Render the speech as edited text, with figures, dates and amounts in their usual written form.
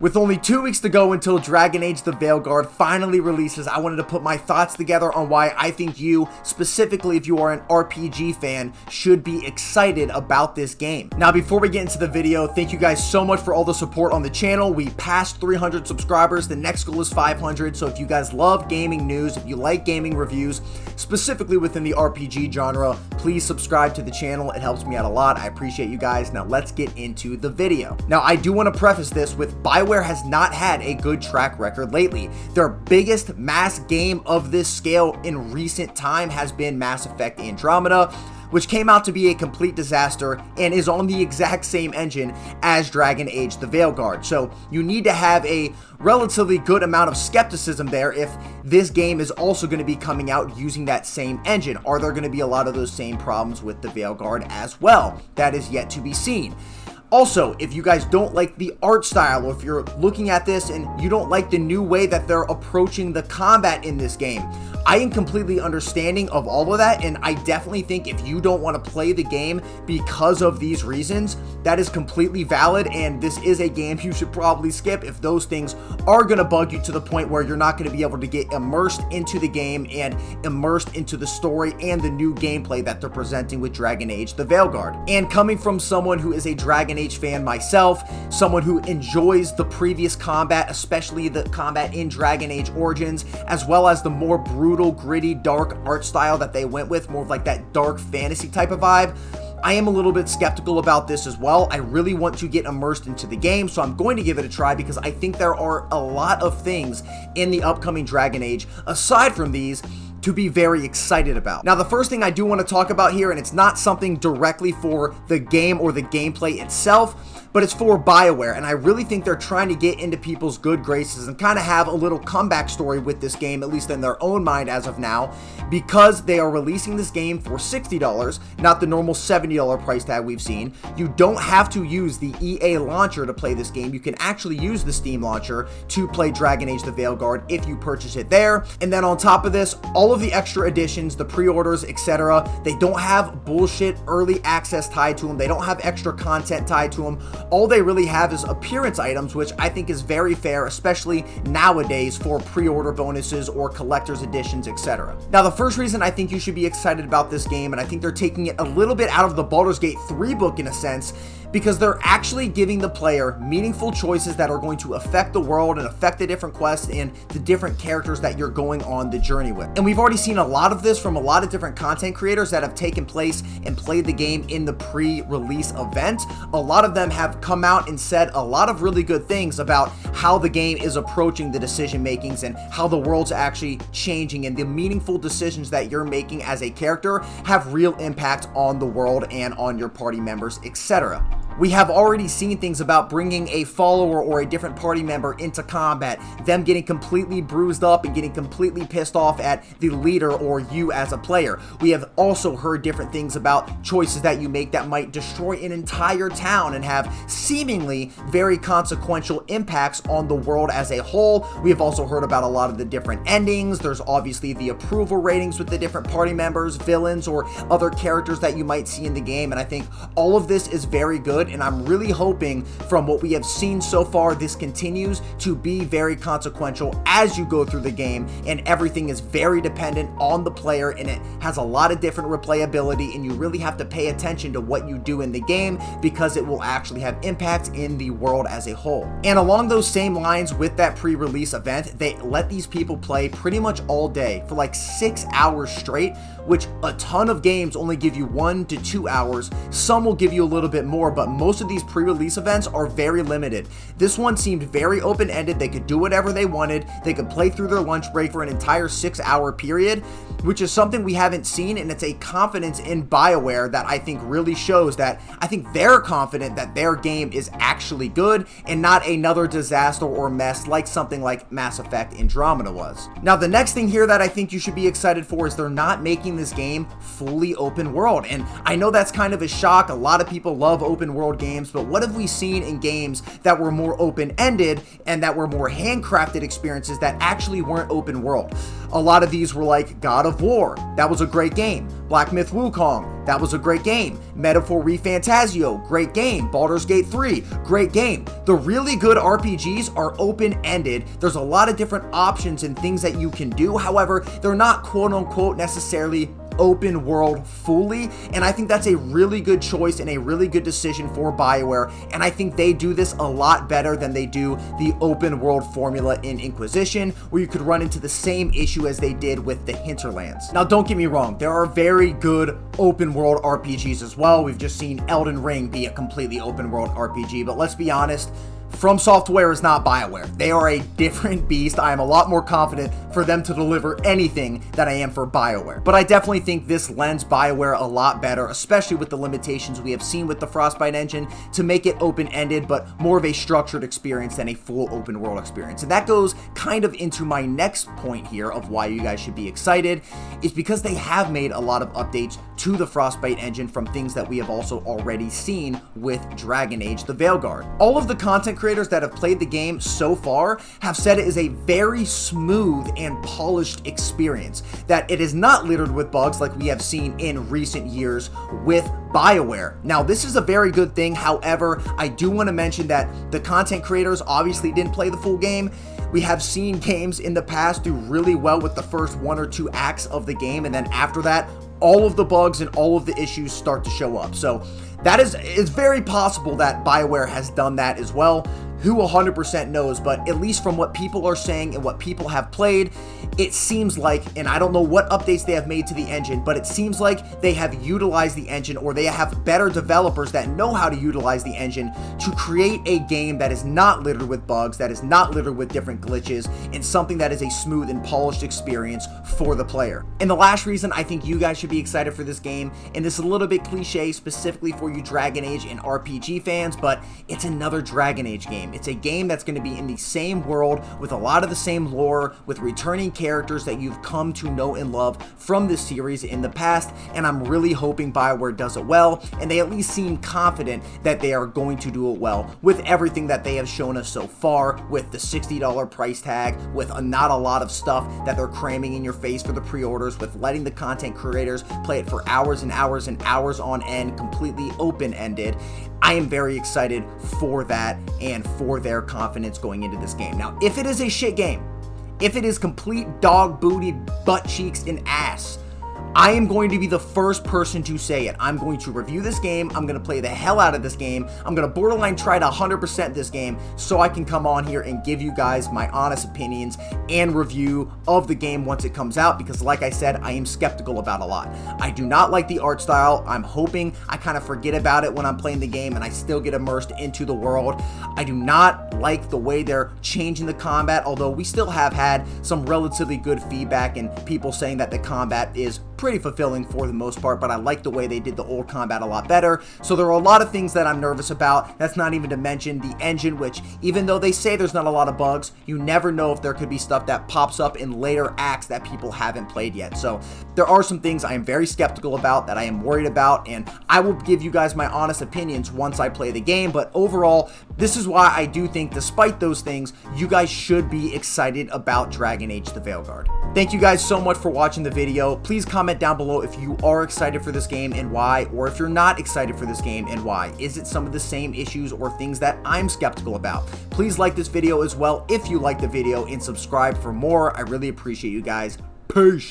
With only 2 weeks to go until Dragon Age the Veilguard finally releases, I wanted to put my thoughts together on why I think you, specifically if you are an RPG fan, should be excited about this game. Now, before we get into the video, thank you guys so much for all the support on the channel. We passed 300 subscribers. The next goal is 500. So if you guys love gaming news, if you like gaming reviews, specifically within the RPG genre, please subscribe to the channel. It helps me out a lot. I appreciate you guys. Now let's get into the video. Now, I do want to preface this with Bioware has not had a good track record lately. Their biggest mass game of this scale in recent time has been Mass Effect Andromeda, which came out to be a complete disaster and is on the exact same engine as Dragon Age the Veilguard. So you need to have a relatively good amount of skepticism there if this game is also going to be coming out using that same engine. Are there going to be a lot of those same problems with the Veilguard as well? That is yet to be seen. Also, if you guys don't like the art style, or if you're looking at this and you don't like the new way that they're approaching the combat in this game, I am completely understanding of all of that, and I definitely think if you don't want to play the game because of these reasons, that is completely valid, and this is a game you should probably skip if those things are going to bug you to the point where you're not going to be able to get immersed into the game and immersed into the story and the new gameplay that they're presenting with Dragon Age the Veilguard. And coming from someone who is a Dragon Age fan myself, someone who enjoys the previous combat, especially the combat in Dragon Age Origins, as well as the more brutal, gritty, dark art style that they went with, more of like that dark fantasy type of vibe, I am a little bit skeptical about this as well. I really want to get immersed into the game, so I'm going to give it a try because I think there are a lot of things in the upcoming Dragon Age, aside from these, to be very excited about. Now, the first thing I do want to talk about here, and it's not something directly for the game or the gameplay itself, but it's for Bioware, and I really think they're trying to get into people's good graces and kind of have a little comeback story with this game, at least in their own mind as of now, because they are releasing this game for $60, not the normal $70 price tag we've seen. You don't have to use the EA launcher to play this game. You can actually use the Steam launcher to play Dragon Age the Veilguard if you purchase it there. And then on top of this, all of the extra editions, the pre-orders, etc., they don't have bullshit early access tied to them. They don't have extra content tied to them. All they really have is appearance items, which I think is very fair, especially nowadays for pre-order bonuses or collector's editions, etc. Now, the first reason I think you should be excited about this game, and I think they're taking it a little bit out of the Baldur's Gate 3 book in a sense, because they're actually giving the player meaningful choices that are going to affect the world and affect the different quests and the different characters that you're going on the journey with. And we've already seen a lot of this from a lot of different content creators that have taken place and played the game in the pre-release event. A lot of them have come out and said a lot of really good things about how the game is approaching the decision makings and how the world's actually changing, and the meaningful decisions that you're making as a character have real impact on the world and on your party members, etc. We have already seen things about bringing a follower or a different party member into combat, them getting completely bruised up and getting completely pissed off at the leader or you as a player. We have also heard different things about choices that you make that might destroy an entire town and have seemingly very consequential impacts on the world as a whole. We have also heard about a lot of the different endings. There's obviously the approval ratings with the different party members, villains, or other characters that you might see in the game, and I think all of this is very good. And I'm really hoping from what we have seen so far, this continues to be very consequential as you go through the game, and everything is very dependent on the player, and it has a lot of different replayability, and you really have to pay attention to what you do in the game because it will actually have impact in the world as a whole. And along those same lines with that pre-release event, they let these people play pretty much all day for like 6 hours straight, which a ton of games only give you 1 to 2 hours. Some will give you a little bit more, but most of these pre-release events are very limited. This one seemed very open-ended. They could do whatever they wanted. They could play through their lunch break for an entire 6-hour period, which is something we haven't seen, and it's a confidence in Bioware that I think really shows that I think they're confident that their game is actually good and not another disaster or mess like something like Mass Effect Andromeda was. Now, the next thing here that I think you should be excited for is they're not making this game fully open world, and I know that's kind of a shock. A lot of people love open world games, but what have we seen in games that were more open-ended and that were more handcrafted experiences that actually weren't open world? A lot of these were like God of War, that was a great game. Black Myth Wukong, that was a great game. Metaphor ReFantazio, great game. Baldur's Gate 3, great game. The really good RPGs are open-ended. There's a lot of different options and things that you can do. However, they're not quote-unquote necessarily open world fully, and I think that's a really good choice and a really good decision for Bioware, and I think they do this a lot better than they do the open world formula in Inquisition, where you could run into the same issue as they did with the Hinterlands. Now, don't get me wrong, there are very good open world RPGs as well. We've just seen Elden Ring be a completely open world RPG, but let's be honest, From Software is not Bioware. They are a different beast. I am a lot more confident for them to deliver anything than I am for Bioware. But I definitely think this lends Bioware a lot better, especially with the limitations we have seen with the Frostbite engine, to make it open-ended, but more of a structured experience than a full open world experience. And that goes kind of into my next point here of why you guys should be excited, is because they have made a lot of updates to the Frostbite engine from things that we have also already seen with Dragon Age the Veilguard. All of the content creators that have played the game so far have said it is a very smooth and polished experience, that it is not littered with bugs like we have seen in recent years with Bioware. Now, this is a very good thing. However, I do want to mention that the content creators obviously didn't play the full game. We have seen games in the past do really well with the first 1 or 2 acts of the game, and then after that, all of the bugs and all of the issues start to show up. So that is very possible that Bioware has done that as well. Who 100% knows, but at least from what people are saying and what people have played, it seems like, and I don't know what updates they have made to the engine, but it seems like they have utilized the engine, or they have better developers that know how to utilize the engine to create a game that is not littered with bugs, that is not littered with different glitches, and something that is a smooth and polished experience for the player. And the last reason I think you guys should be excited for this game, and this is a little bit cliche specifically for you Dragon Age and RPG fans, but it's another Dragon Age game. It's a game that's going to be in the same world with a lot of the same lore, with returning characters that you've come to know and love from this series in the past, and I'm really hoping Bioware does it well, and they at least seem confident that they are going to do it well with everything that they have shown us so far, with the $60 price tag, with not a lot of stuff that they're cramming in your face for the pre-orders, with letting the content creators play it for hours and hours and hours on end, completely open-ended. I am very excited for that and for their confidence going into this game. Now, if it is a shit game, if it is complete dog booty, butt cheeks, and ass, I am going to be the first person to say it. I'm going to review this game. I'm going to play the hell out of this game. I'm going to borderline try to 100% this game so I can come on here and give you guys my honest opinions and review of the game once it comes out, because like I said, I am skeptical about a lot. I do not like the art style. I'm hoping I kind of forget about it when I'm playing the game and I still get immersed into the world. I do not like the way they're changing the combat, although we still have had some relatively good feedback and people saying that the combat is pretty fulfilling for the most part, but I like the way they did the old combat a lot better. So there are a lot of things that I'm nervous about. That's not even to mention the engine, which even though they say there's not a lot of bugs, you never know if there could be stuff that pops up in later acts that people haven't played yet. So there are some things I am very skeptical about, that I am worried about, and I will give you guys my honest opinions once I play the game. But overall, this is why I do think, despite those things, you guys should be excited about Dragon Age the Veilguard. Thank you guys so much for watching the video. Please comment down below if you are excited for this game and why, or if you're not excited for this game and why. Is it some of the same issues or things that I'm skeptical about? Please like this video as well if you like the video, and subscribe for more. I really appreciate you guys. Peace.